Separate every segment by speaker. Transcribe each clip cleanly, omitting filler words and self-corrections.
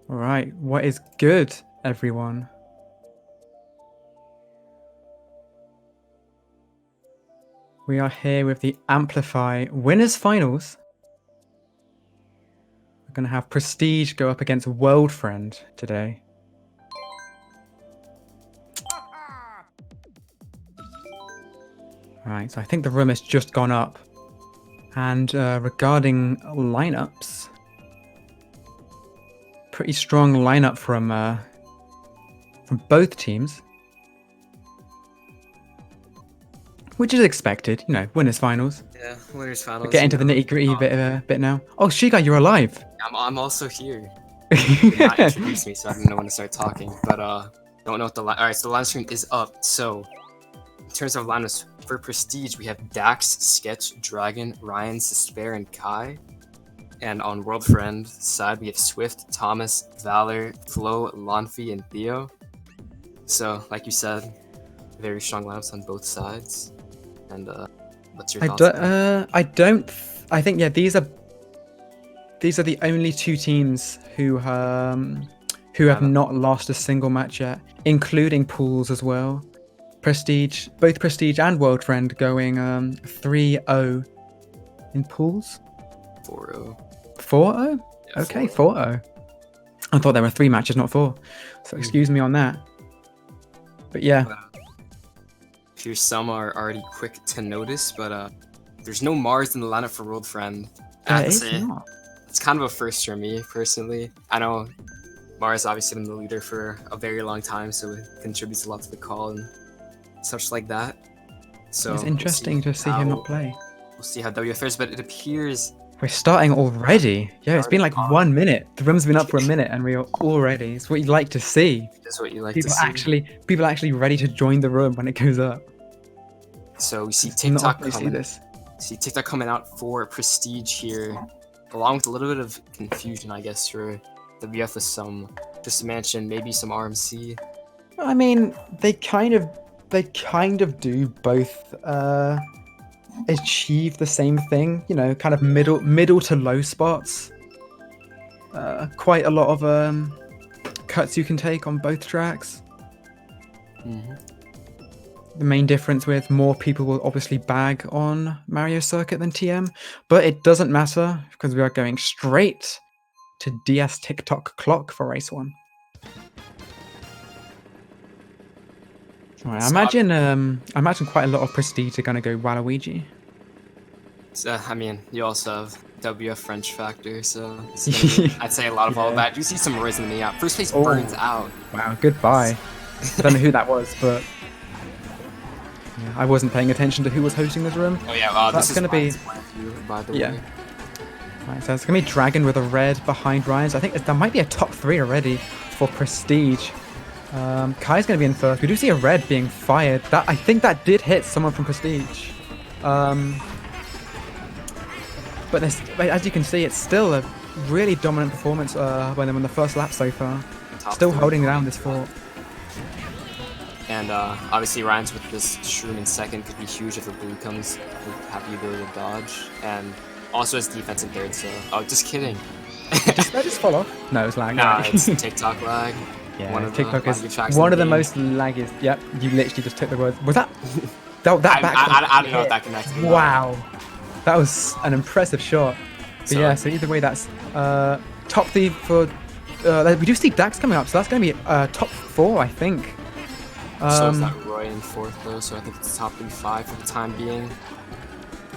Speaker 1: All right, what is good, everyone? We are here with the Amplify Winners Finals. We're going to have Prestige go up against World Friend today. All right, so I think the room has just gone up. And regarding lineups, pretty strong lineup from both teams. Which is expected, you know, winners finals.
Speaker 2: Yeah, winners finals.
Speaker 1: We'll get into the nitty-gritty bit now. Oh, Shiga, you're alive.
Speaker 2: I'm also here. You did not introduce me, so I didn't know when to start talking. But don't know what the alright. So the line stream is up. So in terms of lineups for Prestige, we have Dax, Sketch, Dragon, Ryan, Despair, and Kai. And on World Friend side, we have Swift, Thomas, Valor, Flo, Lonfi, and Theo. So like you said, very strong lineups on both sides. And what's your thoughts?
Speaker 1: I think yeah, these are the only two teams who have not lost a single match yet, including pools as well. Prestige, both Prestige and World Friend going 3-0 in pools.
Speaker 2: 4-0.
Speaker 1: 4-0?
Speaker 2: Yeah,
Speaker 1: okay,
Speaker 2: 4-0.
Speaker 1: 4-0. I thought there were 3 matches, not 4. So excuse me on that. But yeah.
Speaker 2: Here some are already quick to notice, but there's no Mars in the lineup for World Friend. It's kind of a first for me personally. I know Mars obviously been the leader for a very long time, so it contributes a lot to the call and such like that. So
Speaker 1: it's interesting to see him not play.
Speaker 2: We'll see how WF fares, but it appears
Speaker 1: we're starting already. Yeah, it's been like 1 minute. The room's been up for a minute, and we are already. It's what you'd like to see.
Speaker 2: It's what you like to see.
Speaker 1: People are actually ready to join the room when it goes up.
Speaker 2: So we see TikTok coming out for Prestige here, along with a little bit of confusion, I guess, for WF with some, just to mention, maybe some RMC.
Speaker 1: I mean, they kind of do both achieve the same thing, you know, kind of middle to low spots. Quite a lot of cuts you can take on both tracks. The main difference with more people will obviously bag on Mario Circuit than TM, but it doesn't matter because we are going straight to DS TikTok clock for race 1. Right, I imagine quite a lot of Prestige are going to go Waluigi.
Speaker 2: I mean, you also have WF French Factor, so I'd say a lot of all of that. You see some risen in the out. First place burns out.
Speaker 1: Wow, goodbye. I don't know who that was, but yeah, I wasn't paying attention to who was hosting this room.
Speaker 2: Oh yeah,
Speaker 1: that's going to be
Speaker 2: by the way.
Speaker 1: Right, so it's going to be Dragon with a red behind Ryan's. I think there might be a top 3 already for Prestige. Kai's going to be in first. We do see a red being fired. I think that did hit someone from Prestige. But as you can see, it's still a really dominant performance when they're on the first lap so far. Still holding down this fort.
Speaker 2: And obviously Ryan's with this shroom in second could be huge if a blue comes. He'll have the ability to dodge. And also his defense in third, so... Oh, just kidding.
Speaker 1: Did that just fall off? No, it's lag.
Speaker 2: Nah, it's TikTok lag.
Speaker 1: Yeah, TikTok is one of the most laggiest. Yep, you literally just took the words. Was that... I
Speaker 2: don't know if that connected.
Speaker 1: Wow. That was an impressive shot. But yeah, so either way, that's top 3 for... we do see Dax coming up, so that's going to be top 4, I think.
Speaker 2: So is that Roy in fourth, though, so I think it's top 5 for the time being.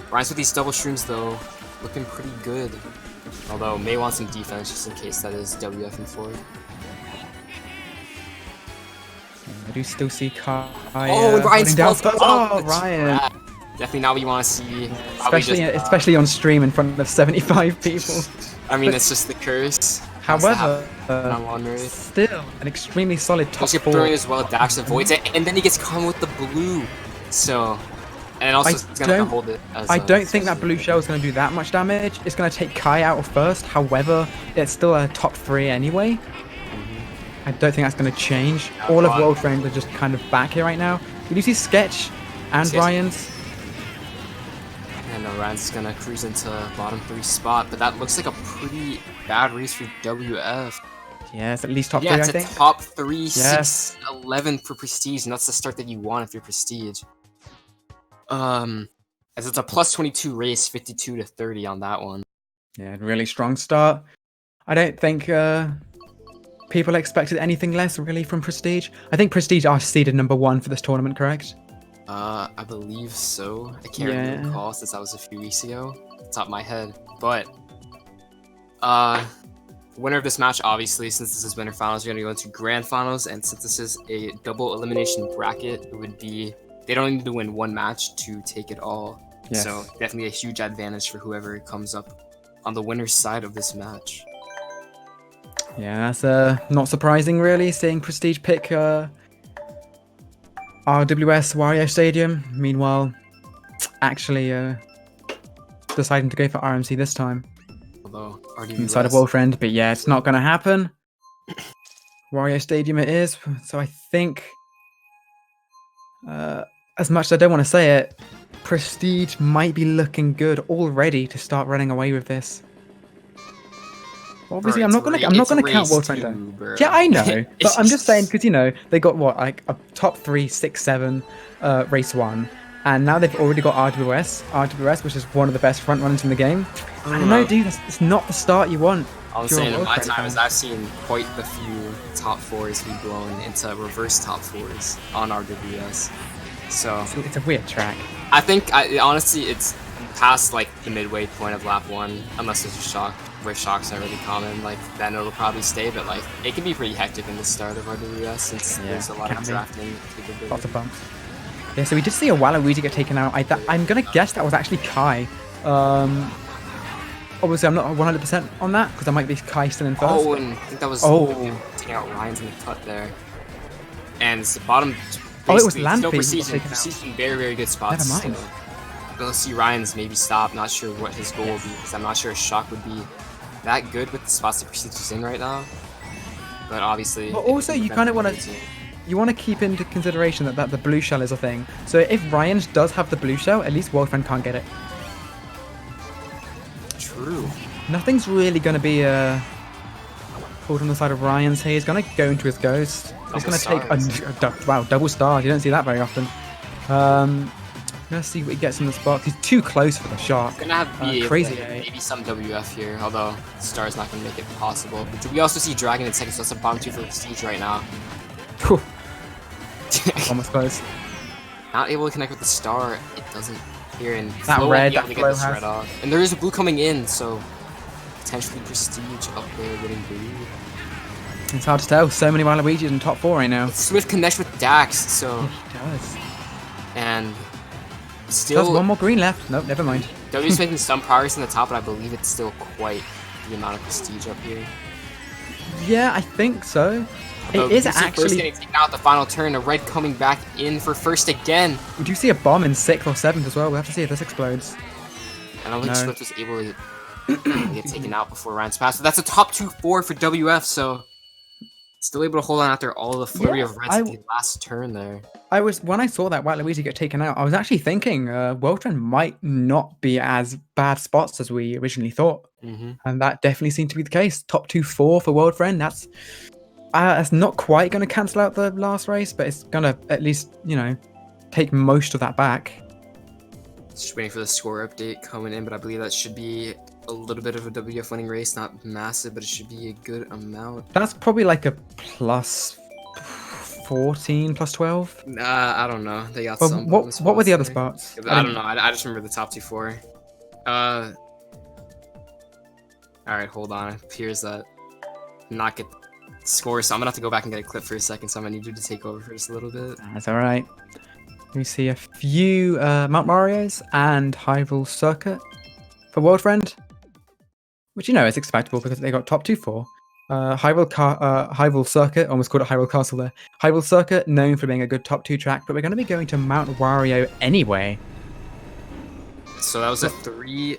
Speaker 2: Ryan's with these double shrooms, though, looking pretty good. Although, may want some defense just in case that is WF in fourth.
Speaker 1: I do still see Kai.
Speaker 2: Oh, Ryan's down.
Speaker 1: Oh, Ryan.
Speaker 2: Definitely not what you want to see.
Speaker 1: Especially on stream in front of 75 people.
Speaker 2: I mean, it's just the curse.
Speaker 1: However,
Speaker 2: still
Speaker 1: an extremely solid top 4.
Speaker 2: Throwing as well, Dax avoids it, and then he gets caught with the blue. So, and also it's going to hold it.
Speaker 1: I don't think that blue shell is going to do that much damage. It's going to take Kai out of first. However, it's still a top 3 anyway. I don't think that's going to change. All of World Friends are just kind of back here right now. We do see Sketch and Ryan's.
Speaker 2: And Ryan's going to cruise into bottom 3 spot, but that looks like a pretty bad race for WF.
Speaker 1: Yeah, it's at least top
Speaker 2: Yeah,
Speaker 1: 3,
Speaker 2: it's
Speaker 1: I
Speaker 2: a
Speaker 1: think.
Speaker 2: top 3,
Speaker 1: Yes.
Speaker 2: 6, 11 for Prestige, and that's the start that you want if you're Prestige. As it's a plus 22 race, 52 to 30 on that one.
Speaker 1: Yeah, really strong start. I don't think people expected anything less really from Prestige. I think Prestige are seeded number 1 for this tournament, correct?
Speaker 2: I believe so. I can't really
Speaker 1: Yeah.
Speaker 2: recall since that was a few weeks ago, off the top of my head. But, winner of this match, obviously, since this is winter finals, you're gonna go into grand finals, and since this is a double elimination bracket, it would be they don't need to win one match to take it all.
Speaker 1: Yes.
Speaker 2: So definitely a huge advantage for whoever comes up on the winner's side of this match.
Speaker 1: Yeah, that's not surprising really, seeing Prestige pick RWS Wario Stadium. Meanwhile, actually deciding to go for RMC this time.
Speaker 2: Although RWS
Speaker 1: Inside of Wolfriend, but yeah, it's not going to happen. Wario Stadium it is. So I think, as much as I don't want to say it, Prestige might be looking good already to start running away with this. Obviously, I'm not gonna count Wolfriend down. Yeah, I know, but I'm just saying because they got what, like a top 3, 6, 7 race 1, and now they've already got RWS, which is one of the best front runners in the game. I don't know, dude. It's not the start you want.
Speaker 2: I'm saying in my time, I've seen quite the few top 4s be blown into reverse top 4s on RWS. So
Speaker 1: it's a weird track.
Speaker 2: I think honestly, it's past like the midway point of lap 1, unless there's a shock. Where shocks are really common, like then it'll probably stay, but like it can be pretty hectic in the start of RWS since there's a lot of drafting capability.
Speaker 1: Lots of bumps. Yeah, so we did see a Waluigi get taken out. I'm gonna guess that was actually Kai. Obviously I'm not 100% on that because that might be Kai still in first.
Speaker 2: Oh, and I think that was taking out Ryan's in the cut there. And it's the bottom.
Speaker 1: Oh, it was Lampy.
Speaker 2: Still Prestige in very, very good spots.
Speaker 1: Never mind.
Speaker 2: So we'll see Ryan's maybe stop. Not sure what his goal will be because I'm not sure a shock would be that good with the spots that Prestige is in right now. But obviously,
Speaker 1: but also you kind of want to keep into consideration that the blue shell is a thing. So if Ryan does have the blue shell, at least Wolfriend can't get it.
Speaker 2: True.
Speaker 1: Nothing's really going to be pulled on the side of Ryan's here. He's going to go into his ghost. He's going to take wow, double stars. You don't see that very often. Let's see what he gets in the spot. He's too close for the shark.
Speaker 2: Gonna have to be
Speaker 1: crazy.
Speaker 2: Maybe some WF here, although Star's not gonna make it possible. But we also see Dragon in second, so that's a bottom 2 for Prestige right now.
Speaker 1: Almost close.
Speaker 2: Not able to connect with the Star. It doesn't here, and
Speaker 1: that
Speaker 2: Flo
Speaker 1: red.
Speaker 2: Won't be able to get this red off. And there is a blue coming in, so potentially Prestige up there getting blue.
Speaker 1: It's hard to tell. So many Waluigi's in top 4 right now.
Speaker 2: Swift connects with Dax, so
Speaker 1: he does.
Speaker 2: And still,
Speaker 1: there's one more green left. Nope, never mind.
Speaker 2: W's making some progress in the top, but I believe it's still quite the amount of Prestige up here.
Speaker 1: Yeah, I think so. It is actually
Speaker 2: first getting taken out the final turn. A red coming back in for first again.
Speaker 1: We do see a bomb in 6th or 7th as well. We'll have to see if this explodes.
Speaker 2: I don't think Swift was able to get taken out before Ryan's pass. But that's a top 2-4 for WF, so still able to hold on after all the flurry of reds at the last turn there.
Speaker 1: When I saw that Waluigi get taken out, I was actually thinking Worldtrend might not be as bad spots as we originally thought. And that definitely seemed to be the case. Top 2-4 for Worldfriend. That's not quite going to cancel out the last race, but it's going to at least, take most of that back.
Speaker 2: Just waiting for the score update coming in, but I believe that should be a little bit of a WF winning race. Not massive, but it should be a good amount.
Speaker 1: That's probably like a plus 14, plus 12?
Speaker 2: I don't know. They got some.
Speaker 1: What were the other spots?
Speaker 2: I don't know. I just remember the top 2-4. Alright, hold on. It appears that not get score, so I'm gonna have to go back and get a clip for a second, so I'm gonna need you to take over for just a little bit.
Speaker 1: That's alright. We see a few Mount Marios and Hyrule Circuit for Worldfriend, which is expectable because they got top 2-4. Hyrule Circuit, almost called it Hyrule Castle there. Hyrule Circuit, known for being a good top 2 track, but we're going to be going to Mount Wario anyway.
Speaker 2: So that was a 3,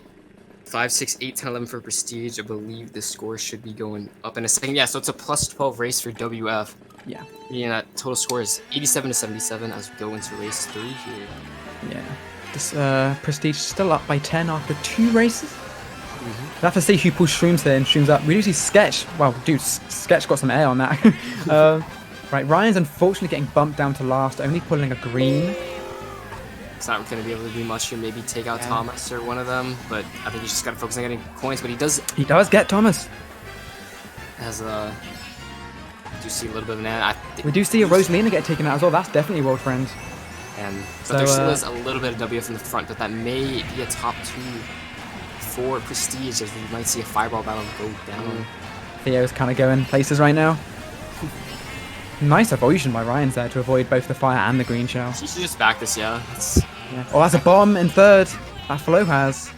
Speaker 2: 5, 6, 8, 10, 11 for Prestige. I believe the score should be going up in a second. Yeah, so it's a plus 12 race for WF.
Speaker 1: Yeah.
Speaker 2: Meaning that total score is 87 to 77 as we go into race 3 here.
Speaker 1: Yeah. This Prestige still up by 10 after 2 races. We'll have to see who pulls Shrooms here and Shrooms up. We do see Sketch. Well, dude, Sketch got some air on that. Right, Ryan's unfortunately getting bumped down to last, only pulling a green.
Speaker 2: It's not going to be able to do much here. Maybe take out Thomas or one of them, but I think he's just got to focus on getting coins. But he does.
Speaker 1: He does get Thomas.
Speaker 2: Has a. Do see a little bit of an ad.
Speaker 1: We do see a Rosalina get taken out as well. That's definitely world friend.
Speaker 2: But there still is a little bit of WF in the front, but that may be a top 2 for Prestige, as we might see a fireball battle go down.
Speaker 1: Theo's kind of going places right now. Nice avoidance by Ryan's there to avoid both the fire and the green shell.
Speaker 2: She should just back this, yeah.
Speaker 1: Oh, that's a bomb in third. That Flo has.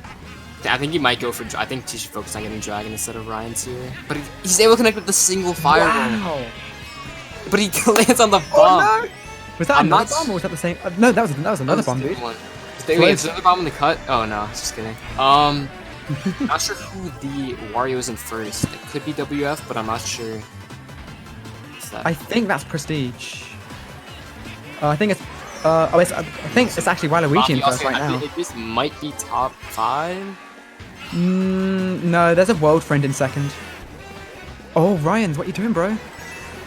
Speaker 2: I think he might go for. I think she should focus on getting Dragon instead of Ryan's here. But he's able to connect with the single fireball.
Speaker 1: Wow.
Speaker 2: But he lands on the bomb.
Speaker 1: Oh, no. Was that another bomb or was that the same? No, that was another bomb, dude.
Speaker 2: Is another bomb in the cut? Oh no, just kidding. Not sure who the Wario is in first. It could be WF, but I'm not sure.
Speaker 1: I think that's Prestige. I think it's. I think it's actually Waluigi in first right now.
Speaker 2: This might be top 5.
Speaker 1: No, there's a world friend in second. Oh, Ryan's, what you doing, bro?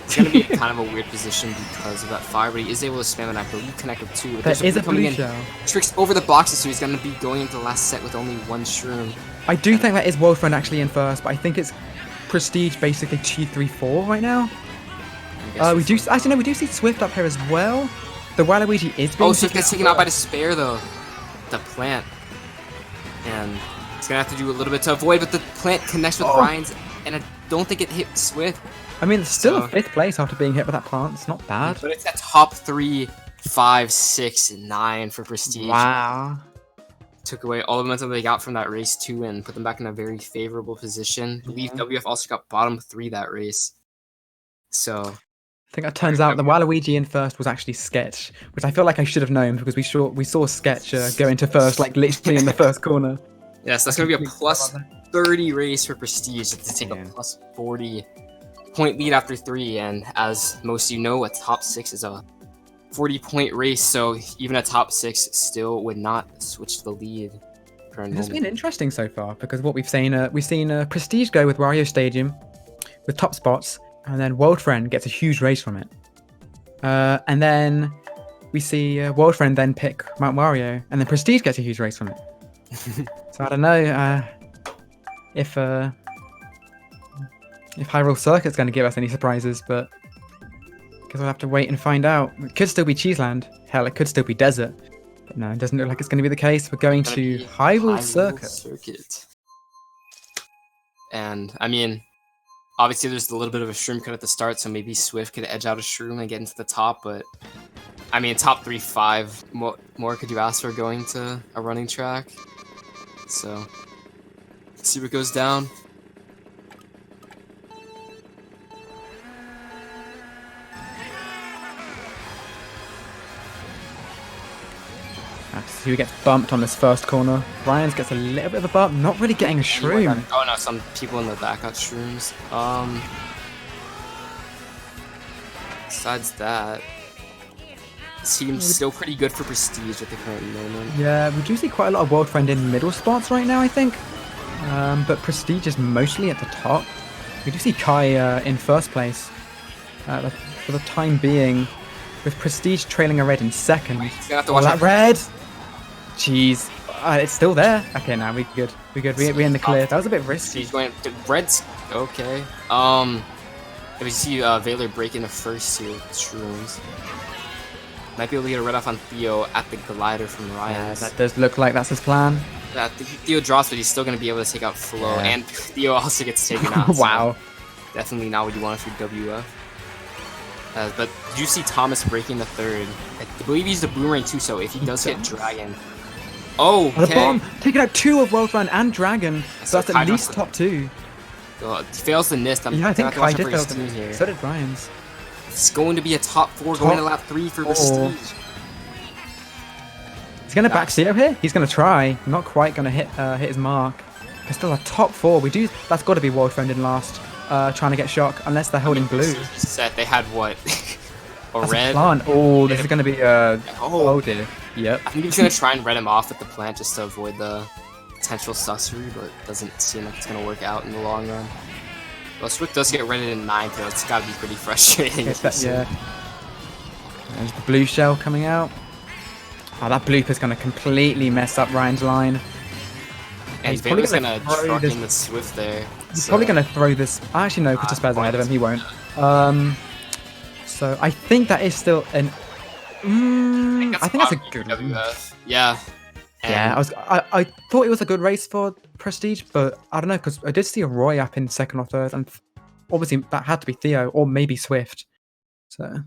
Speaker 2: It's gonna be kind of a weird position because of that fire, but he is able to spam an acro. You connect with 2.
Speaker 1: There is a blue shell.
Speaker 2: Tricks over the boxes, so he's gonna be going into the last set with only 1 shroom.
Speaker 1: I do think that is world friend actually in first, but I think it's Prestige basically 2, 3, 4 right now. We do see Swift up here as well. The Waluigi is being
Speaker 2: Swift gets taken out by Despair though. The plant. And he's gonna have to do a little bit to avoid, but the plant connects with Ryan's, and I don't think it hit Swift.
Speaker 1: I mean, it's still a 5th place after being hit with that plant. It's not bad.
Speaker 2: But it's at top 3, 5, 6, 9 for Prestige.
Speaker 1: Wow.
Speaker 2: Took away all the momentum they got from that race too, and put them back in a very favorable position. I believe WF also got bottom 3 that race. So
Speaker 1: I think that turns out the Waluigi in first was actually Sketch, which I feel like I should have known because we saw Sketch go into first, like literally in the first corner.
Speaker 2: Yes, that's going to be a plus 30 race for Prestige to take a plus 40 point lead after 3. And as most of you know, a top 6 is a 40-point race, so even a top 6 still would not switch to the lead.
Speaker 1: It's been interesting so far because what we've seen Prestige go with Wario Stadium with top spots, and then World Friend gets a huge race from it. And then we see World Friend then pick Mount Wario, and then Prestige gets a huge race from it. So I don't know if Hyrule Circuit's going to give us any surprises, but because we'll have to wait and find out. It could still be Cheeseland. Hell, it could still be Desert. But no, it doesn't look like it's going to be the case. We're going to Hyrule Circuit.
Speaker 2: And, I mean, obviously there's a little bit of a shroom cut at the start, so maybe Swift could edge out a shroom and get into the top, but I mean, top 3, 5. What more could you ask for going to a running track? So, let's see what goes down.
Speaker 1: That's who gets bumped on this first corner. Ryan's gets a little bit of a bump, not really getting a shroom.
Speaker 2: Oh no, some people in the back got shrooms. Besides that, seems still pretty good for Prestige at the current moment.
Speaker 1: Yeah, we do see quite a lot of World Friend in middle spots right now, I think. But Prestige is mostly at the top. We do see Kai in first place for the time being, with Prestige trailing a red in second.
Speaker 2: He's gonna have to watch
Speaker 1: that red! Jeez. It's still there. Okay, now we're good. We're good. We're in the clear. That was a bit risky.
Speaker 2: Red's okay. If you see Valor break into first here with shrooms. Might be able to get a red off on Theo at the glider from Ryan.
Speaker 1: Yeah, that does look like that's his plan.
Speaker 2: Yeah, Theo drops, but he's still going to be able to take out Flo, and Theo also gets taken out.
Speaker 1: Wow.
Speaker 2: So definitely not what you want if you're WF. But you see Thomas breaking the third. I believe he's the boomerang too, so if he does hit Dragon... Oh, okay.
Speaker 1: The bomb! Taking out 2 of World Friend and Dragon, so that's at least top 2.
Speaker 2: He fails the Nist.
Speaker 1: Yeah, I think Kai did fail the Nist. So did Ryan's.
Speaker 2: It's going to be a top 4 going to lap 3 for Prestige.
Speaker 1: He's going to back Theo here. He's going to try. Not quite going to hit his mark. There's still a top 4. That's got to be World Friend in last. Trying to get shock, unless they're holding blue.
Speaker 2: Set. They had what?
Speaker 1: That's
Speaker 2: red?
Speaker 1: A plant. Oh, this is going to be oh dear. Yep.
Speaker 2: I think he's going to try and red him off with the plant just to avoid the potential sussery, but doesn't seem like it's gonna work out in the long run. Well, Swift does get rented in 9th, though. It's gotta be pretty frustrating.
Speaker 1: Yeah. There's the blue shell coming out. Oh, that bloop is going to completely mess up Ryan's line.
Speaker 2: And he's probably going to truck in the Swift there.
Speaker 1: He's probably going to throw this. Actually, no, because the spare's ahead of him. He won't. So I think that is still an. I think that's a good
Speaker 2: WF. Yeah.
Speaker 1: Yeah, I thought it was a good race for Prestige, but I don't know, because I did see a Roy up in 2nd or 3rd, and obviously that had to be Theo or maybe Swift. So.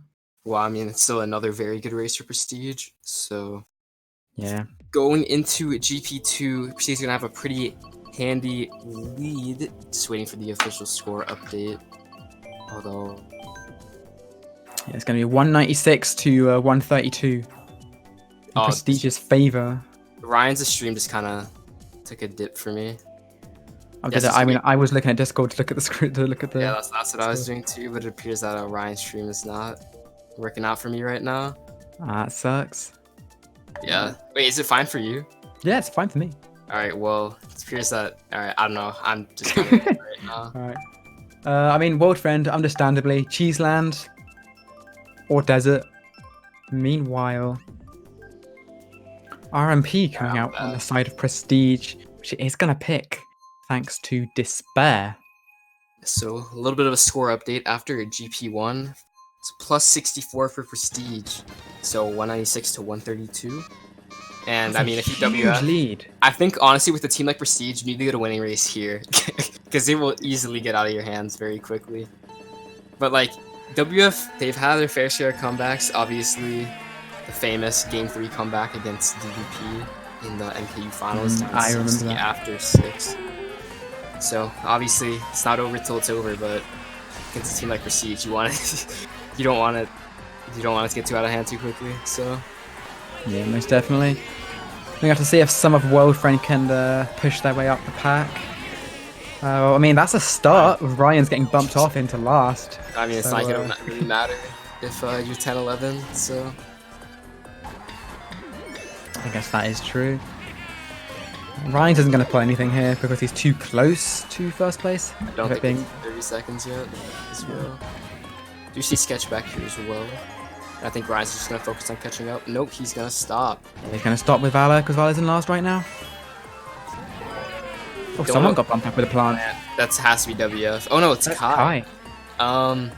Speaker 2: Well, I mean, it's still another very good race for Prestige. So.
Speaker 1: Yeah.
Speaker 2: Going into GP2, Prestige is gonna have a pretty handy lead. Just waiting for the official score update. Although.
Speaker 1: Yeah, it's gonna be 196 to 132. In Prestige's favor.
Speaker 2: Ryan's stream just kind of took a dip for me.
Speaker 1: I mean, I was looking at Discord to look at the screen, to look at the.
Speaker 2: Yeah, that's what I was doing too. But it appears that Ryan's stream is not working out for me right now.
Speaker 1: That sucks.
Speaker 2: Yeah. Wait, is it fine for you?
Speaker 1: Yeah, it's fine for me.
Speaker 2: All right. Well, it appears that. All right. I don't know. I'm just kind of right now.
Speaker 1: All right. I mean, World Friend, understandably, Cheeseland or Desert. Meanwhile. RMP coming out on the side of Prestige, which it is going to pick thanks to Despair.
Speaker 2: So, a little bit of a score update after GP1. It's plus 64 for Prestige. So, 196 to 132. And
Speaker 1: That's
Speaker 2: I mean, if you
Speaker 1: WF lead.
Speaker 2: I think, honestly, with a team like Prestige, you need to get a winning race here. Because they will easily get out of your hands very quickly. But, like, WF, they've had their fair share of comebacks, obviously. The famous Game 3 comeback against DVP in the MKU finals.
Speaker 1: I remember that.
Speaker 2: After 6. So obviously it's not over till it's over, but against a team like Prestige, you want it. you don't want it to get too out of hand too quickly. So
Speaker 1: yeah, most definitely. We have to see if some of World Friend can push their way up the pack. I mean, that's a start with Ryan's getting bumped off into last.
Speaker 2: I mean, it's not going to really matter if you're 10-11. So.
Speaker 1: I guess that is true. Ryan isn't going to play anything here because he's too close to first place.
Speaker 2: I don't think it's 30 seconds yet as well. Do you see Sketch back here as well? I think Ryan's just going to focus on catching up. Nope, he's going to stop.
Speaker 1: He's going to stop with Valor because Valor's in last right now. Oh, someone got bumped up with a plant.
Speaker 2: That has to be WF. Oh no, it's Kai.
Speaker 1: I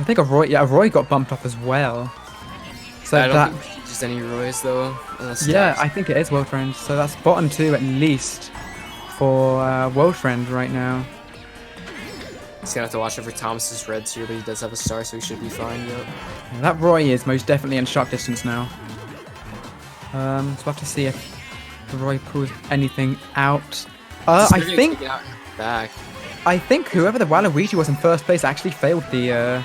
Speaker 1: think a Roy got bumped up as well. So
Speaker 2: I don't think there's any Roys though.
Speaker 1: Yeah, I think it is World Friend. So that's bottom 2 at least for World Friend right now.
Speaker 2: He's gonna have to watch over Thomas's reds here, but he does have a star, so he should be fine. Yep.
Speaker 1: Yeah, that Roy is most definitely in sharp distance now. So we'll have to see if the Roy pulls anything out. I think whoever the Waluigi was in first place actually failed the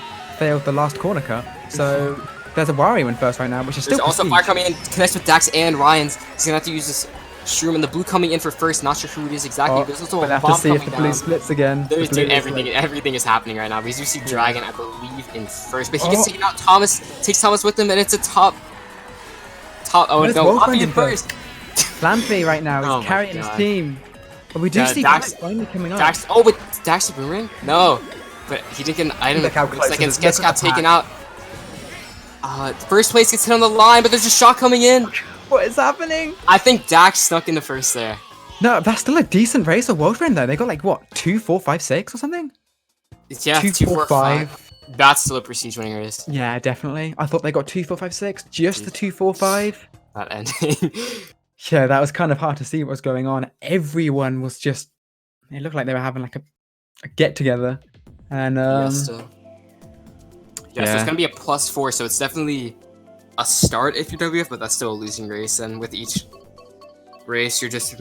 Speaker 1: last corner cut. So. There's a Wario in first right now, which is still.
Speaker 2: There's also fire coming in, connects with Dax and Ryan's. He's gonna have to use this Shroom, and the blue coming in for first. Not sure who it is exactly. There's also a bomb coming down. We'll have to see if the blue
Speaker 1: splits again.
Speaker 2: There's everything is happening right now. We do see Dragon, I believe, in first, but he gets taken out. Thomas takes Thomas with him, and it's a top. Oh no, Poppy in first.
Speaker 1: Lampy right now is carrying his team. But we do see Dax finally coming up.
Speaker 2: But Dax boomerang? No, but he didn't get an item.
Speaker 1: Look how close.
Speaker 2: Second, Sketch got taken out. First place gets hit on the line, but there's a shot coming in.
Speaker 1: What is happening?
Speaker 2: I think Dax snuck in the first there.
Speaker 1: No, that's still a decent race for World Friend though. They got like what, 2, 4, 5, 6 or something?
Speaker 2: Yeah, 2, 4, 5. That's still a Prestige winning race.
Speaker 1: Yeah, definitely. I thought they got 2, 4, 5, 6. Just the 2, 4, 5.
Speaker 2: That ending.
Speaker 1: Yeah, that was kind of hard to see what was going on. Everyone was just. It looked like they were having like a get together, and
Speaker 2: Yeah, so it's gonna be a +4, so it's definitely a start if you're WF, but that's still a losing race. And with each race, you're just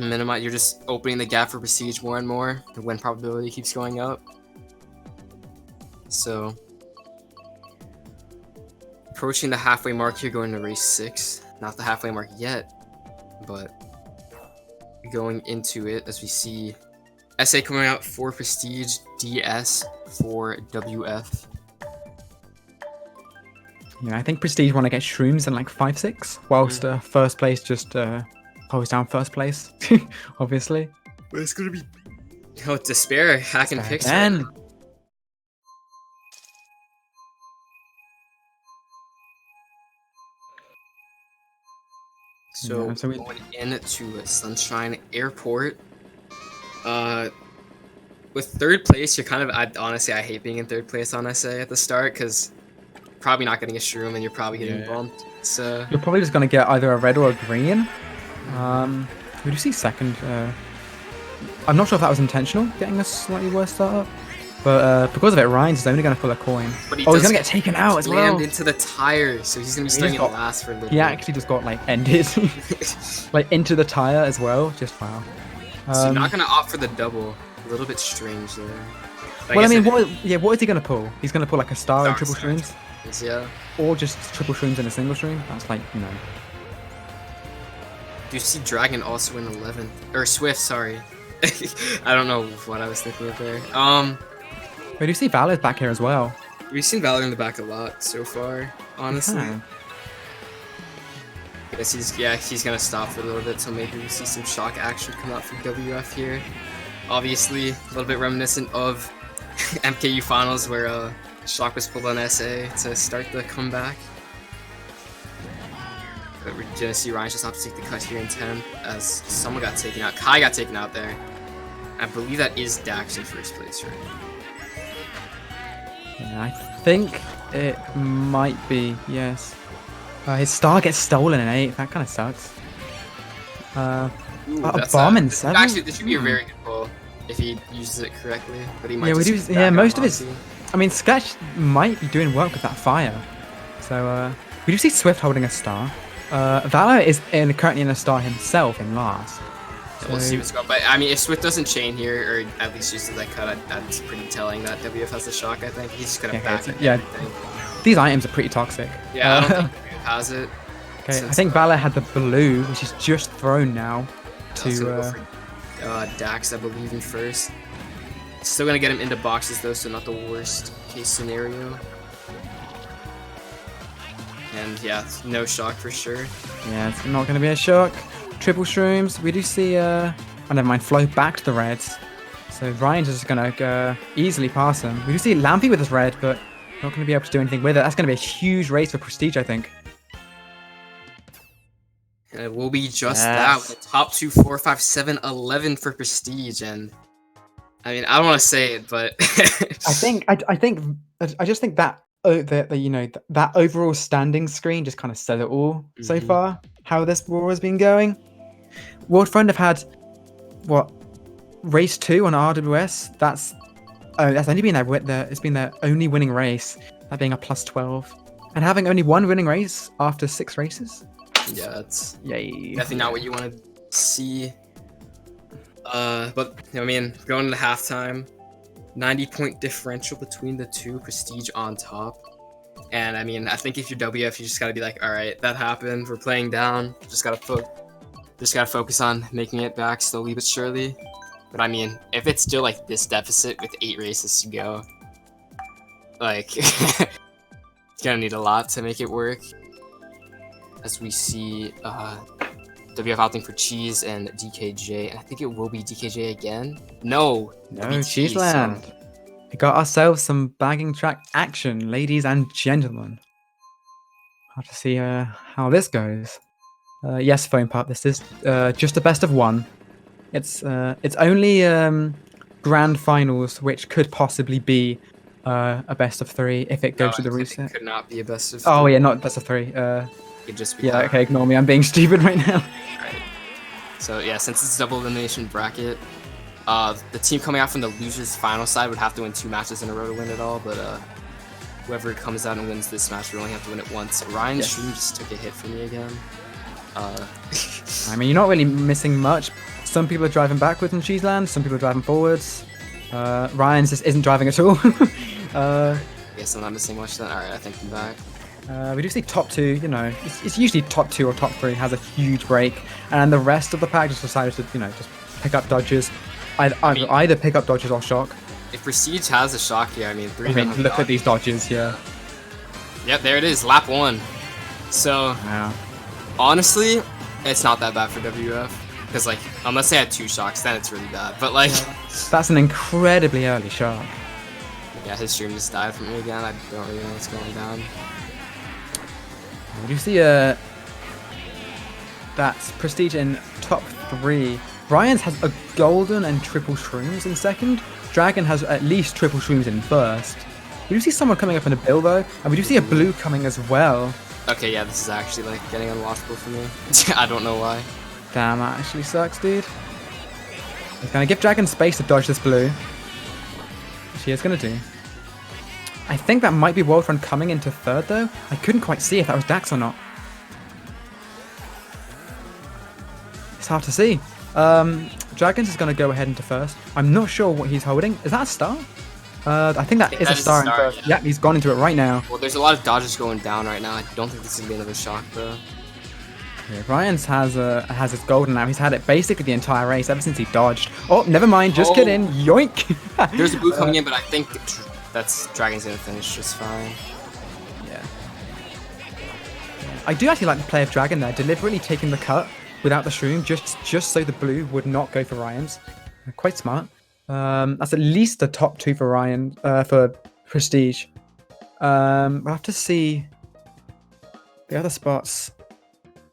Speaker 2: opening the gap for Prestige more and more. The win probability keeps going up. So, approaching the halfway mark here, going to race 6. Not the halfway mark yet, but going into it as we see SA coming out for Prestige, DS for WF.
Speaker 1: Yeah, I think Prestige want to get Shrooms in like 5, 6, whilst first place just holds down first place, obviously.
Speaker 2: But it's gonna be Despair hacking picks.
Speaker 1: Then.
Speaker 2: Right now. So,
Speaker 1: Yeah, so we-
Speaker 2: going into Sunshine Airport. With third place, you're kind of. Honestly, I hate being in third place on SA at the start because probably not getting a shroom and you're probably getting bumped. So
Speaker 1: You're probably just gonna get either a red or a green. We do see second. I'm not sure if that was intentional, getting a slightly worse startup. But because of it, Ryan's is only going to pull a coin.
Speaker 2: But
Speaker 1: he's going to get taken out as well.
Speaker 2: Into the tire, so he's going to be starting in last for a little bit.
Speaker 1: He actually just got like ended, like into the tire as well. Just wow.
Speaker 2: So not going to opt for the double. A little bit strange there.
Speaker 1: Well, I mean, what is he going to pull? He's going to pull like a star and triple shrooms?
Speaker 2: Yeah.
Speaker 1: Or just triple shrooms and a single shroom? That's like, you know.
Speaker 2: Do you see Dragon also in 11th? Or Swift, sorry. I don't know what I was thinking of there.
Speaker 1: We do see Valor's back here as well.
Speaker 2: We've seen Valor in the back a lot so far, honestly. Guess he's gonna stop for a little bit, so maybe we see some shock action come out from WF here. Obviously, a little bit reminiscent of MKU finals where shock was pulled on SA to start the comeback. But we're gonna see Ryan just have to take the cut here in 10 as someone got taken out. Kai got taken out there. I believe that is Dax in first place, right?
Speaker 1: Yeah, I think it might be, yes. His star gets stolen in 8th. That kind of sucks. A bomb in 7th?
Speaker 2: Actually, this should be a very good pull if he uses it correctly. But he might
Speaker 1: most of his... I mean, Sketch might be doing work with that fire. So, we do see Swift holding a star. Valor is currently in a star himself in last.
Speaker 2: So we'll see what's going on. But, I mean, if Swift doesn't chain here, or at least uses that cut, that's pretty telling that WF has the shock, I think. He's just going to back it.
Speaker 1: Yeah. These items are pretty toxic.
Speaker 2: Yeah, I don't think WF has it.
Speaker 1: Okay, I think Valor had the blue, which is just thrown now to...
Speaker 2: Dax, I believe, in first. Still going to get him into boxes, though, so not the worst case scenario. And, yeah, no shock for sure. Yeah,
Speaker 1: it's not going to be a shock. Triple shrooms. We do see, oh, never mind, flow back to the reds. So Ryan's just going to easily pass him. We do see Lampy with his red, but not going to be able to do anything with it. That's going to be a huge race for Prestige, I think.
Speaker 2: And it will be just that, with the top 2, 4, 5, 7, 11 for Prestige. And, I mean, I don't want to say it, but...
Speaker 1: I just think that, that overall standing screen just kind of said it all so far, how this war has been going. World Front have had, what, race 2 on RWS? That's only been it's been their only winning race, that being a +12. And having only one winning race after 6 races?
Speaker 2: Yeah, that's
Speaker 1: Yay.
Speaker 2: definitely not what you want to see. But, I mean, going into halftime, 90-point differential between the two, Prestige on top. And, I mean, I think if you're WF, you just gotta be like, alright, that happened, we're playing down, just gotta focus on making it back slowly but surely. But, I mean, if it's still, like, this deficit with 8 races to go, like, it's gonna need a lot to make it work. As we see WF opting for Cheese and DKJ, and I think it will be DKJ again. No,
Speaker 1: Cheeseland. So. We got ourselves some bagging track action, ladies and gentlemen. Have to see how this goes. Yes, Phone Pup, this is just a best of 1. It's only grand finals, which could possibly be a best of 3 if it goes to the reset.
Speaker 2: It could not be a best of 3.
Speaker 1: Oh yeah, not best of 3.
Speaker 2: Just be
Speaker 1: okay, ignore me. I'm being stupid right now.
Speaker 2: Right. So yeah, since it's a double elimination bracket, the team coming out from the losers final side would have to win 2 matches in a row to win it all. But whoever comes out and wins this match would only have to win it once. Ryan Shroom just took a hit for me again.
Speaker 1: I mean, you're not really missing much. Some people are driving backwards in Cheeseland. Some people are driving forwards. Ryan's just isn't driving at all.
Speaker 2: Guess I'm not missing much then. All right, I think I'm back.
Speaker 1: We do see top 2, it's usually top 2 or top 3 has a huge break, and the rest of the pack just decided to, just pick up dodges. Either pick up dodges or shock.
Speaker 2: If Prestige has a shock here, I mean,
Speaker 1: look at these dodges, yeah.
Speaker 2: Yep, there it is, lap 1. So, honestly, It's not that bad for WF. Because, like, unless they had 2 shocks, then it's really bad. But, like...
Speaker 1: That's an incredibly early shock.
Speaker 2: Yeah, his stream just died from me again. I don't really know what's going down.
Speaker 1: Would you see that's Prestige in top 3. Ryan's has a golden and triple shrooms in second. Dragon has at least triple shrooms in first. We do see someone coming up in a bill though, and we do see a blue coming as well.
Speaker 2: Okay, yeah, this is actually like getting unwatchable for me. I don't know why.
Speaker 1: Damn, that actually sucks, dude. He's gonna give Dragon space to dodge this blue. Which he is gonna do. I think that might be World Run coming into third though. I couldn't quite see if that was Dax or not. It's hard to see. Dragons is going to go ahead into first. I'm not sure what he's holding. Is that a star? I think that is a star in first. Yeah, he's gone into it right now.
Speaker 2: Well, there's a lot of dodges going down right now. I don't think this is going to be another shock, though.
Speaker 1: Yeah, Ryan's has his golden now. He's had it basically the entire race ever since he dodged. Oh, never mind. Just kidding. Yoink.
Speaker 2: There's a blue coming in, but I think that's Dragon's going to finish just fine.
Speaker 1: Yeah. I do actually like the play of Dragon there, deliberately taking the cut without the shroom, just so the blue would not go for Ryan's. Quite smart. That's at least the top 2 for Ryan, for Prestige. We'll have to see the other spots.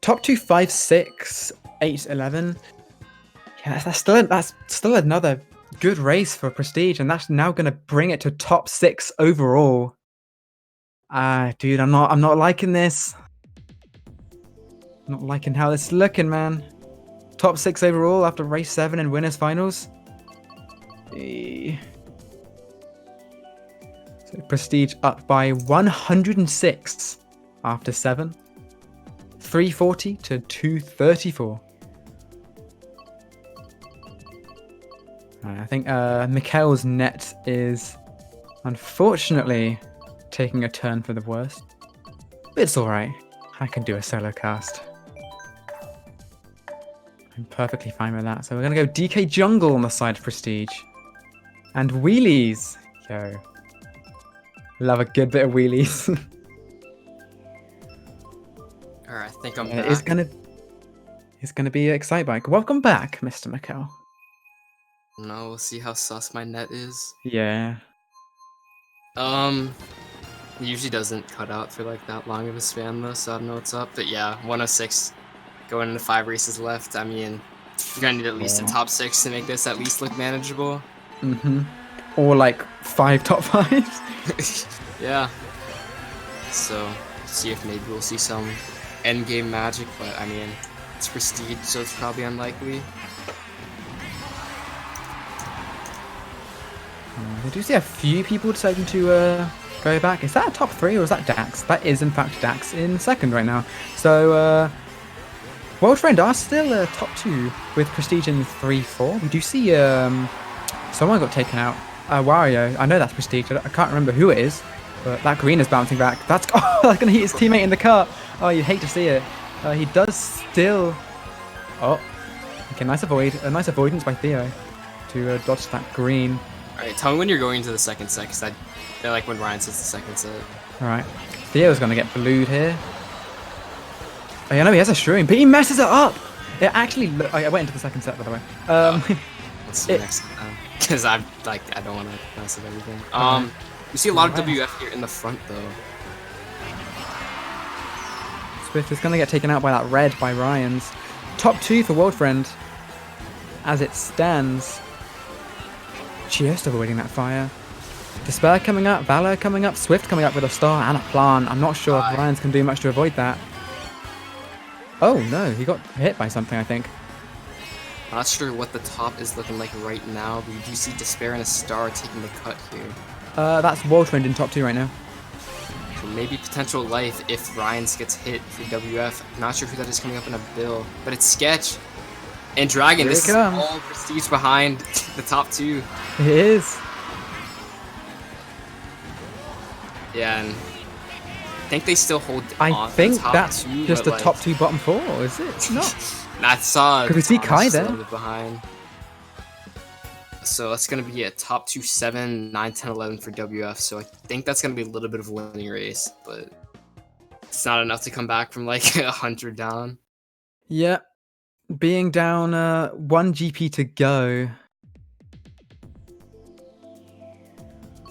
Speaker 1: Top 2, 5, 6, 8, 11. Yeah, that's still another good race for Prestige, and that's now going to bring it to top 6 overall. Dude, I'm not liking this. Not liking how this is looking, man. Top 6 overall after race 7 in winners finals. So Prestige up by 106 after 7. 340 to 234. I think Mikkel's net is unfortunately taking a turn for the worst. But it's alright. I can do a solo cast. I'm perfectly fine with that. So we're going to go DK Jungle on the side of Prestige. And wheelies. Yo. Love a good bit of wheelies.
Speaker 2: Alright, I think I'm back.
Speaker 1: It's gonna be Excite Bike. Welcome back, Mr. Mikkel.
Speaker 2: No, we'll see how sus my net is.
Speaker 1: Yeah.
Speaker 2: It usually doesn't cut out for like that long of a span though, so I don't know what's up. But yeah, 106 going into 5 races left. I mean, you're gonna need at least a top 6 to make this at least look manageable.
Speaker 1: Or like 5 top 5s.
Speaker 2: Yeah. So, see if maybe we'll see some endgame magic, but I mean, it's Prestige, so it's probably unlikely.
Speaker 1: We do see a few people deciding to go back. Is that a top 3 or is that Dax? That is in fact Dax in second right now. So World Friend are still top 2 with Prestige in 3-4. We do see someone got taken out. Wario. I know that's Prestige. I can't remember who it is, but that green is bouncing back. That's that's gonna hit his teammate in the car. Oh, you'd hate to see it. He does still. Oh, okay. Nice avoidance by Theo to dodge that green.
Speaker 2: Alright, tell me when you're going to the second set, because I like when Ryan says the second set.
Speaker 1: Alright. Theo's going to get blued here. Oh, yeah, no, he has a shroom, but he messes it up! It actually... I went into the second set, by the way.
Speaker 2: Let's see next time. Because I don't want to mess up everything. You see a lot of WF here in the front, though.
Speaker 1: Swift is going to get taken out by that red by Ryan's. Top 2 for World Friend. As it stands... Just avoiding that fire. Despair coming up, Valor coming up, Swift coming up with a star and a plant. I'm not sure if Ryan's can do much to avoid that. Oh no, he got hit by something, I think.
Speaker 2: I'm not sure what the top is looking like right now, but you do see Despair and a star taking the cut here.
Speaker 1: That's World Friend in top 2 right now.
Speaker 2: So maybe potential life if Ryan's gets hit for WF. I'm not sure who that is coming up in a bill, but it's Sketch. And Dragon, this is all Prestige behind the top 2.
Speaker 1: It is.
Speaker 2: Yeah, and I think they still hold on
Speaker 1: I think
Speaker 2: the top
Speaker 1: that's
Speaker 2: 2,
Speaker 1: just the
Speaker 2: like,
Speaker 1: top 2 bottom 4, is it? It's not.
Speaker 2: I saw
Speaker 1: Could we see Kai there?
Speaker 2: Behind. So that's going to be a top 2, 7, 9, 10, 11 for WF. So I think that's going to be a little bit of a winning race, but it's not enough to come back from like 100 down.
Speaker 1: Yeah, being down 1 GP to go.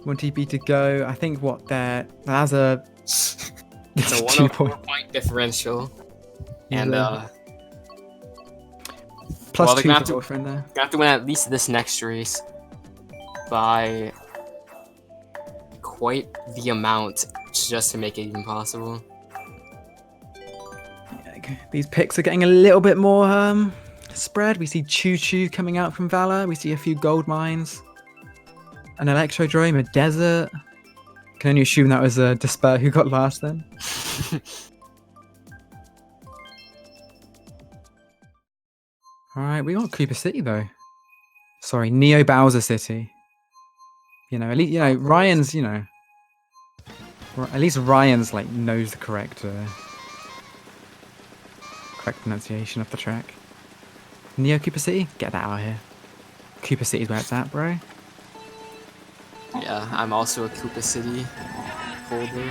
Speaker 1: 1 GP to go. I think what that's a
Speaker 2: It's a 104-point differential. And
Speaker 1: plus
Speaker 2: well, they're
Speaker 1: 2
Speaker 2: gonna
Speaker 1: for Wolfriend there.
Speaker 2: have to win at least this next race by quite the amount just to make it even possible.
Speaker 1: Yeah, these picks are getting a little bit more spread. We see Choo Choo coming out from Valor. We see a few gold mines, an Electrodrome, a desert. Can only assume that was a Despair who got last then. Alright, we got Cooper City though. Sorry, Neo Bowser City. You know, at least, you know, Ryan's, you know. At least Ryan's, like, knows the correct pronunciation of the track. Neo Cooper City? Get that out of here. Cooper City's where it's at, bro.
Speaker 2: Yeah, I'm also a Koopa City holder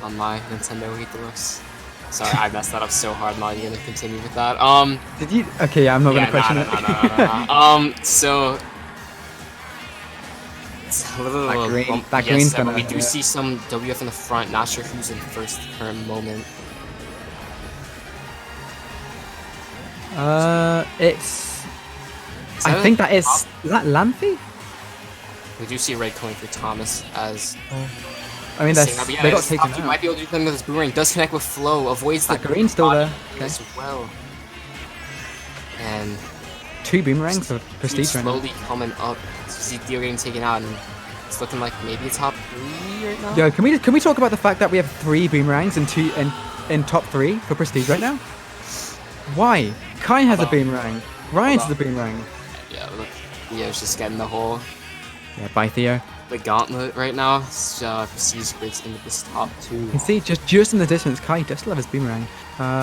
Speaker 2: on my Nintendo Ethos. Sorry, I messed that up so hard. I'm not even gonna continue with that.
Speaker 1: Did you? Okay, yeah, I'm not gonna question it.
Speaker 2: No. So it's a little
Speaker 1: that green's gonna.
Speaker 2: We do see some WF in the front. Not sure who's in first current moment.
Speaker 1: It's. I think that is that Lampy?
Speaker 2: We do see red coin for Thomas as.
Speaker 1: I mean, they got taken out.
Speaker 2: He might be able to do something with his boomerang. Does connect with Flow. Avoids the
Speaker 1: green's still there. Okay.
Speaker 2: As well. And
Speaker 1: 2 boomerangs for Prestige right now.
Speaker 2: Slowly coming up. See Theo getting taken out, and it's looking like maybe a top 3 right now.
Speaker 1: Yo, can we talk about the fact that we have 3 boomerangs in top 3 for Prestige right now? Why? Kai has a boomerang. Ryan's the boomerang.
Speaker 2: Yeah, look, Theo's just getting the whole.
Speaker 1: Yeah, bye Theo.
Speaker 2: The gauntlet right now. Prestige Squidz into this top 2.
Speaker 1: You can see just in the distance, Kai does still have his boomerang.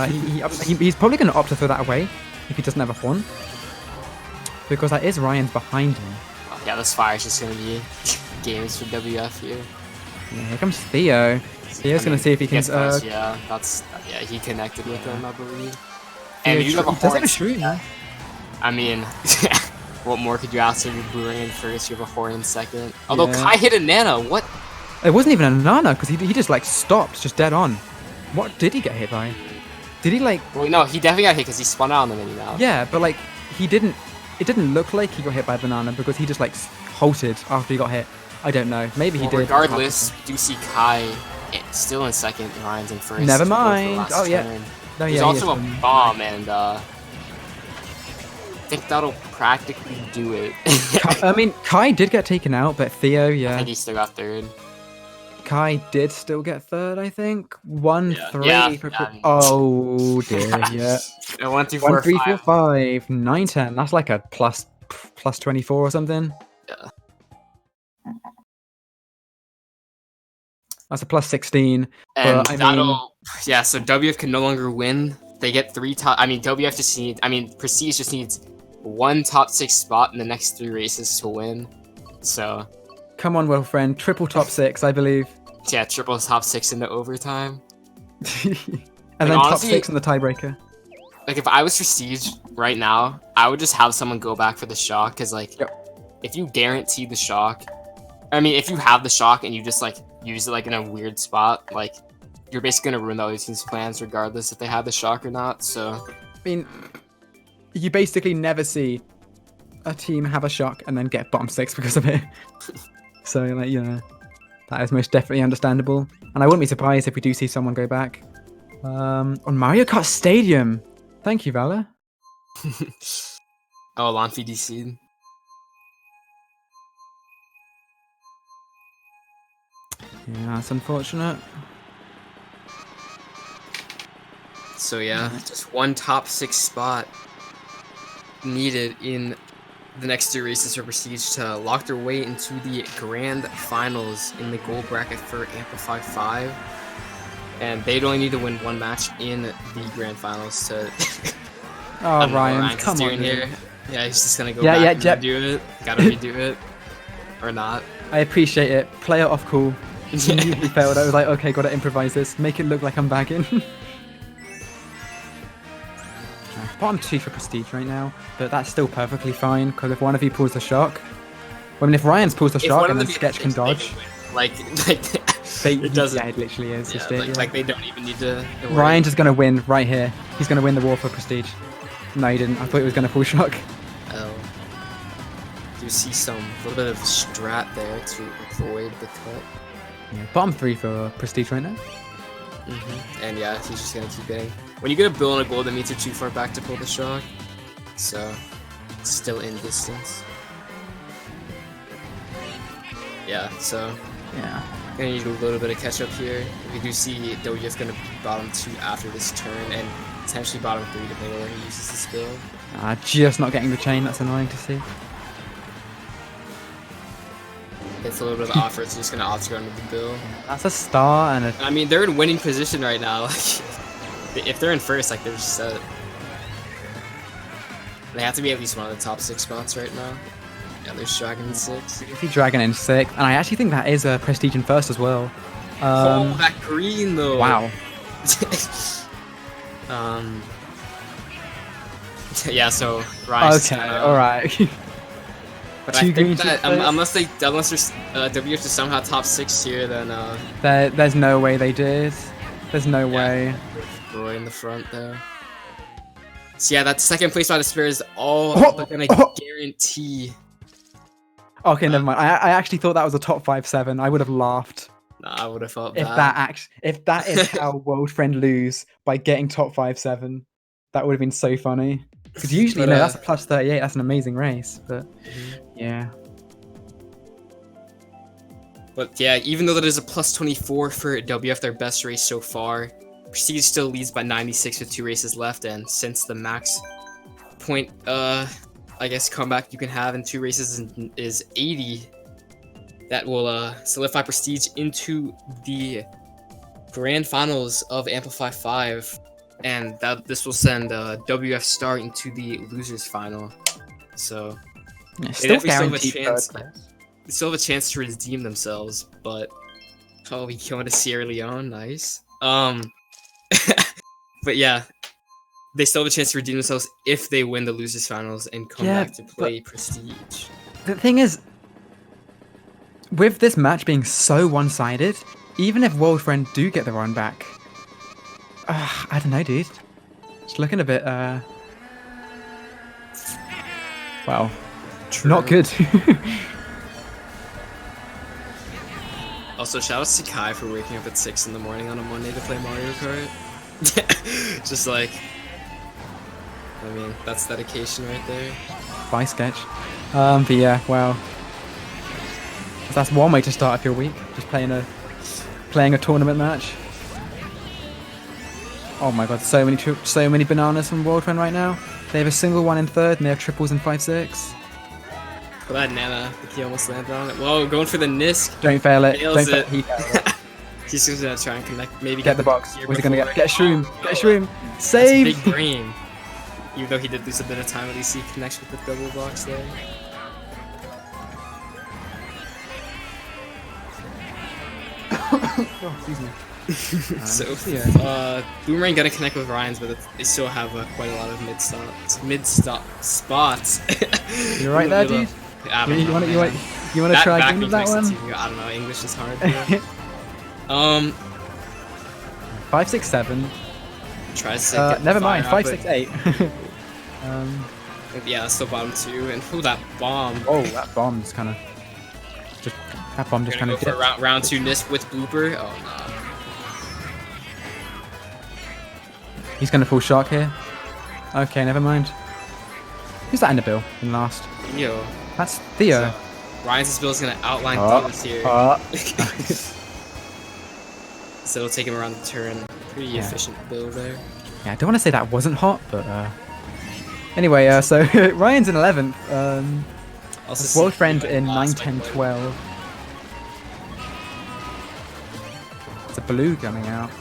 Speaker 1: He's probably going to opt to throw that away if he doesn't have a horn, because that is Ryan's behind him.
Speaker 2: Oh, yeah, this fire is just going to be games for WF here.
Speaker 1: Yeah, here comes Theo. Theo's going to see if he can.
Speaker 2: Yeah, he connected with him, I believe. And you have a
Speaker 1: horn.
Speaker 2: I mean, what more could you ask for your boomerang in first? You have a horn in second. Although Kai hit a Nana, what?
Speaker 1: It wasn't even a Nana, because he just like stopped, just dead on. What did he get hit by? Did he like?
Speaker 2: Well, no, he definitely got hit because he spun out on the mini now.
Speaker 1: Yeah, but like he didn't. It didn't look like he got hit by a banana because he just like halted after he got hit. I don't know. Maybe he did.
Speaker 2: Regardless, do see Kai still in second. Ryan's in first.
Speaker 1: Never mind. Oh yeah. No,
Speaker 2: There's also a bomb, and I think that'll practically do it.
Speaker 1: I mean, Kai did get taken out, but Theo, yeah.
Speaker 2: I think he still got third.
Speaker 1: Kai did still get third, I think. 1-3.
Speaker 2: Yeah.
Speaker 1: Oh dear, yeah.
Speaker 2: 1, 2, 4,
Speaker 1: 3, 4, 5, 9, 10. That's like a plus 24 or something.
Speaker 2: Yeah.
Speaker 1: That's a plus 16.
Speaker 2: And
Speaker 1: but,
Speaker 2: so WF can no longer win. They get 3 top. I mean, WF just needs. I mean, Prestige just needs 1 top 6 spot in the next 3 races to win. So.
Speaker 1: Come on, Wilfriend. Triple top 6, I believe.
Speaker 2: Yeah, triple top 6 into overtime.
Speaker 1: And then honestly, top 6 in the tiebreaker.
Speaker 2: Like, if I was Prestige right now, I would just have someone go back for the shock. Because, like, if you guarantee the shock. I mean, if you have the shock and you just, like, use it, like, in a weird spot, like, you're basically going to ruin the other team's plans regardless if they have the shock or not, so.
Speaker 1: I mean, you basically never see a team have a shock and then get bottom 6 because of it. So, like, you know, that is most definitely understandable. And I wouldn't be surprised if we do see someone go back. On Mario Kart Stadium. Thank you, Valor.
Speaker 2: Oh, Lanfi DC'd.
Speaker 1: Yeah, that's unfortunate.
Speaker 2: So yeah, just 1 top 6 spot needed in the next 2 races for Prestige to lock their way into the grand finals in the gold bracket for Amplify 5. And they'd only need to win 1 match in the grand finals to...
Speaker 1: Oh, Ryan, come on.
Speaker 2: Here. Yeah, he's just gonna go back and do it. Gotta redo it. Or not.
Speaker 1: I appreciate it. Play it off cool. He failed. I was like, okay, gotta improvise this. Make it look like I'm bagging. bottom 2 for Prestige right now, but that's still perfectly fine, because if one of you pulls the shock... I mean, if Ryan's pulls the
Speaker 2: If
Speaker 1: shock
Speaker 2: one
Speaker 1: and
Speaker 2: of
Speaker 1: then
Speaker 2: them
Speaker 1: Sketch can
Speaker 2: they
Speaker 1: dodge...
Speaker 2: win. Like
Speaker 1: it
Speaker 2: doesn't...
Speaker 1: Yeah, it literally is.
Speaker 2: Yeah,
Speaker 1: Just it,
Speaker 2: like they don't even need to worry.
Speaker 1: Ryan's just going to win right here. He's going to win the war for Prestige. No, he didn't. I thought he was going to pull shock.
Speaker 2: Oh. You see some little bit of strat there to avoid the cut.
Speaker 1: Yeah, bottom 3 for Prestige right now.
Speaker 2: And yeah, he's just gonna keep getting. When you get a bill and a gold, that means you're too far back to pull the shock. So, it's still in distance. Yeah, so
Speaker 1: Yeah.
Speaker 2: gonna need a little bit of catch up here. We do see WF gonna be bottom 2 after this turn, and potentially bottom 3 depending on where he uses this build.
Speaker 1: Just not getting the chain. That's annoying to see.
Speaker 2: It's a little bit of offer. It's just gonna opt under the bill.
Speaker 1: That's a star and a...
Speaker 2: I mean, they're in winning position right now. Like, if they're in first, like they're just set. They have to be at least one of the top 6 spots right now. Yeah, there's Dragon in 6.
Speaker 1: I see Dragon in 6th, and I actually think that is a Prestige in 1st as well.
Speaker 2: Oh, that green though.
Speaker 1: Wow.
Speaker 2: Yeah, so Ryan's
Speaker 1: Okay, alright.
Speaker 2: But I think that unless there's WF to somehow top 6 here, then
Speaker 1: there's no way they did. There's no way.
Speaker 2: Roy in the front there. So yeah, that second place by the Spirit is all gonna guarantee.
Speaker 1: Okay, never mind. I actually thought that was a top 5-7. I would have laughed.
Speaker 2: Nah, I would have felt
Speaker 1: If
Speaker 2: bad.
Speaker 1: if that is how World Friend lose by getting top 5-7, that would have been so funny. Because usually,
Speaker 2: But,
Speaker 1: that's a plus 38. That's an amazing race. But yeah.
Speaker 2: But yeah, even though that is a plus 24 for WF, their best race so far, Prestige still leads by 96 with 2 races left, and since the max point, I guess comeback you can have in 2 races is 80, that will solidify Prestige into the grand finals of Amplify 5, and this will send WF Star into the losers final. So
Speaker 1: Yeah,
Speaker 2: they still have a chance. They still have a chance to redeem themselves, but we going to Sierra Leone, nice. But yeah, they still have a chance to redeem themselves if they win the losers finals and come back to play Prestige.
Speaker 1: The thing is, with this match being so one-sided, even if World Friend do get the run back, I don't know, dude. It's looking a bit, well, not good.
Speaker 2: Also, shout out to Kai for waking up at 6 in the morning on a Monday to play Mario Kart. Just like, I mean, that's dedication right there.
Speaker 1: Bye, Sketch. But yeah, wow. That's one way to start up your week, just playing a tournament match. Oh my god, so many bananas from World Friend right now. They have a single one in 3rd, and they have triples in 5-6.
Speaker 2: For that Nana, he almost landed on it. Whoa, going for the Nisk.
Speaker 1: Don't fail it.
Speaker 2: Fails
Speaker 1: Don't fail
Speaker 2: it.
Speaker 1: He failed it.
Speaker 2: He's just gonna try and connect. Maybe
Speaker 1: Get the box.
Speaker 2: here
Speaker 1: What's he gonna
Speaker 2: before
Speaker 1: get? Get a shroom.
Speaker 2: Oh,
Speaker 1: Get a shroom.
Speaker 2: That's
Speaker 1: Save.
Speaker 2: big brain. Even though he did lose a bit of time, at least he connects with the double box there.
Speaker 1: Oh, excuse me.
Speaker 2: So, Boomerang gonna connect with Ryan's, but they still have quite a lot of mid-stop spots.
Speaker 1: You're right there, dude. You want to try again with that one?
Speaker 2: I don't know. English is hard.
Speaker 1: 5, 6, 7.
Speaker 2: Tries to
Speaker 1: never mind. 5, 6, 8.
Speaker 2: Yeah, that's still bottom 2, and that bomb.
Speaker 1: Oh, that bomb's kind of just kind of
Speaker 2: go for round 2 Nisp with blooper. Oh no.
Speaker 1: He's gonna pull shock here. Okay, never mind. Who's that in the bill in last?
Speaker 2: Theo.
Speaker 1: That's Theo.
Speaker 2: So, Ryan's bill is gonna outline Theo's here. So it'll take him around the turn. Pretty efficient build there.
Speaker 1: Yeah, I don't want to say that wasn't hot, but anyway, so Ryan's in 11th. World Friend in 9, 10, 12. It's a blue coming out.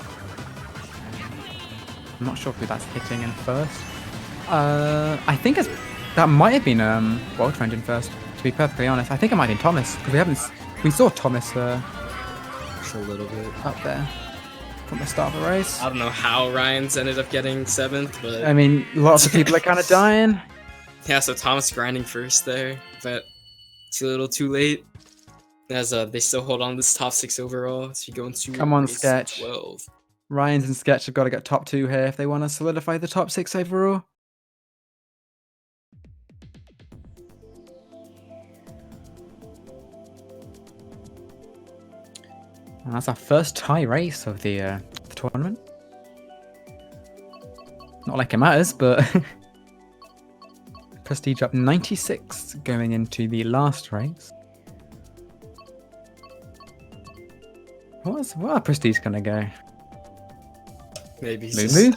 Speaker 1: I'm not sure who that's hitting in 1st. I think that might have been World Friend in 1st. To be perfectly honest, I think it might have been Thomas because we saw Thomas
Speaker 2: Just a little bit
Speaker 1: up there. from the start of the race.
Speaker 2: I don't know how Ryan's ended up getting 7th, but
Speaker 1: I mean, lots of people are kind of dying.
Speaker 2: yeah. So Thomas grinding first there, but too little, too late. As they still hold on this top 6 overall. So you go into
Speaker 1: Come on,
Speaker 2: race
Speaker 1: Sketch.
Speaker 2: 12.
Speaker 1: Ryan's and Sketch have got to get top 2 here if they want to solidify the top 6 overall. And that's our first tie race of the tournament. Not like it matters, but Prestige up 96 going into the last race. What are Prestige gonna go?
Speaker 2: Maybe
Speaker 1: Moo?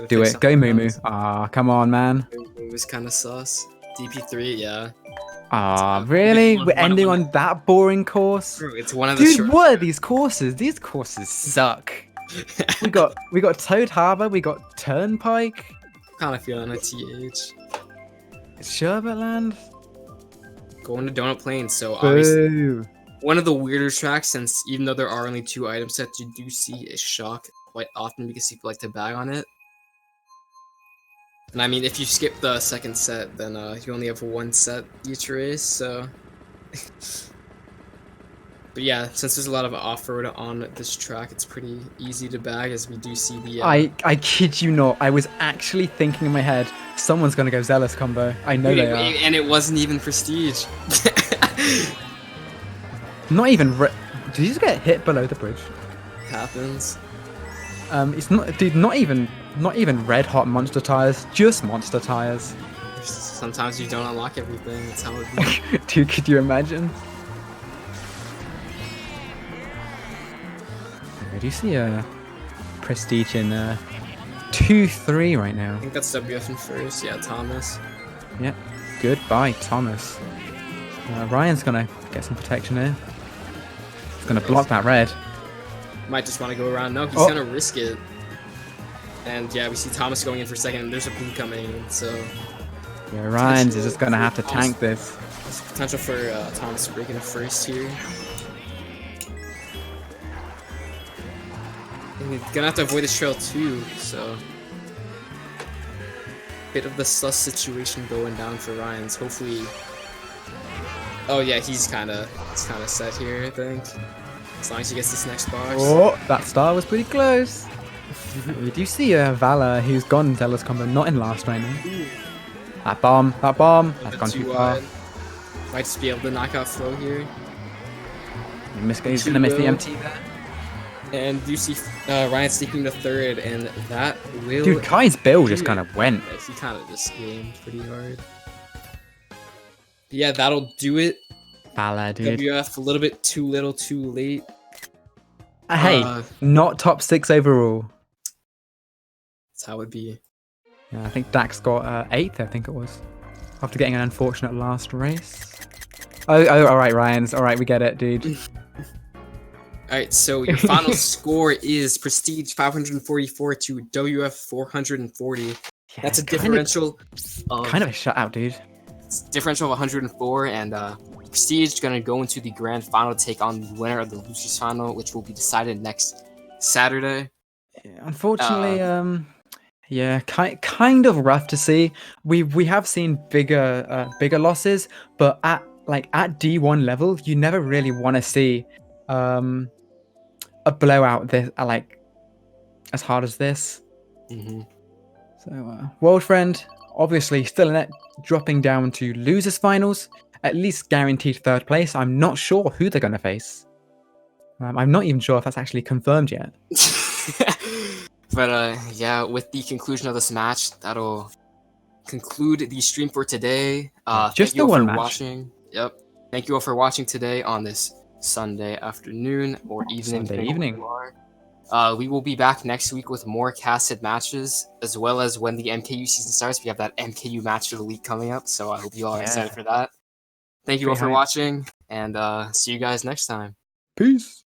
Speaker 1: Do it. Go Moo. Ah, come on, man.
Speaker 2: Moo was kind of sus. DP3, yeah.
Speaker 1: Ah, really? We're ending on that boring course?
Speaker 2: True, it's one of the
Speaker 1: Dude, what are these courses? These courses suck. we got Toad Harbor, we got Turnpike.
Speaker 2: Kind of feeling a TH.
Speaker 1: Sherbetland.
Speaker 2: Going to Donut Plains, so obviously
Speaker 1: Boo.
Speaker 2: one of the weirder tracks, since even though there are only 2 item sets, you do see a shock quite often because people like to bag on it. And I mean, if you skip the second set, then you only have 1 set each race, so... But yeah, since there's a lot of off-road on this track, it's pretty easy to bag, as we do see the...
Speaker 1: I kid you not, I was actually thinking in my head, someone's gonna go Zealous combo. I know they are.
Speaker 2: And it wasn't even Prestige.
Speaker 1: Not even... Did you just get hit below the bridge?
Speaker 2: Happens.
Speaker 1: It's not... Dude, not even red hot monster tires, just monster tires.
Speaker 2: Sometimes you don't unlock everything, that's how it be.
Speaker 1: Dude, could you imagine? Do you see a Prestige in 2-3 right now?
Speaker 2: I think that's WF in first, yeah, Thomas.
Speaker 1: Yep, goodbye, Thomas. Ryan's gonna get some protection here. He's gonna block that red.
Speaker 2: Might just want to go around. No, he's gonna risk it. And yeah, we see Thomas going in for second, and there's a blue coming in, so...
Speaker 1: Yeah, Ryan's is just gonna have to tank this.
Speaker 2: There's potential for Thomas breaking it first here. And he's gonna have to avoid this trail too, so... Bit of the sus situation going down for Ryan's. Hopefully... Oh yeah, he's kinda set here, I think. As long as he gets this next box.
Speaker 1: Oh, that star was pretty close. We do see Valor, who's gone Zealous combo, not in last right now. That bomb, that's gone too far.
Speaker 2: Might just be able to knock out Flo here.
Speaker 1: He's gonna miss the MT there.
Speaker 2: And you see Ryan sneaking to third, and that will...
Speaker 1: Dude, Kai's bill just kind of went.
Speaker 2: Yeah, he kind of just gamed pretty hard. But yeah, that'll do it.
Speaker 1: Valor, dude.
Speaker 2: WF, a little bit too little, too late.
Speaker 1: Hey, not top 6 overall.
Speaker 2: That's how it be.
Speaker 1: Yeah, I think Dax got 8th, I think it was. After getting an unfortunate last race. Oh, alright, Ryan's. Alright, we get it, dude.
Speaker 2: Alright, so your final score is Prestige 544 to WF 440.
Speaker 1: Yeah,
Speaker 2: that's a differential of...
Speaker 1: Kind of a shutout, dude.
Speaker 2: It's a differential of 104, and Prestige is going to go into the grand final to take on the winner of the losers final, which will be decided next Saturday.
Speaker 1: Yeah, unfortunately, yeah, kind of rough to see. We have seen bigger losses, but at D1 level, you never really want to see a blowout this as hard as this. So World Friend obviously still in it, dropping down to losers finals, at least guaranteed 3rd place. I'm not sure who they're gonna face. I'm not even sure if that's actually confirmed yet.
Speaker 2: But yeah, with the conclusion of this match, that'll conclude the stream for today.
Speaker 1: Just the one match.
Speaker 2: Watching. Yep. Thank you all for watching today on this Sunday afternoon or evening.
Speaker 1: Sunday evening.
Speaker 2: We will be back next week with more casted matches, as well as when the MKU season starts. We have that MKU match of the week coming up, so I hope you all are excited for that. Thank you all for watching, and see you guys next time.
Speaker 1: Peace.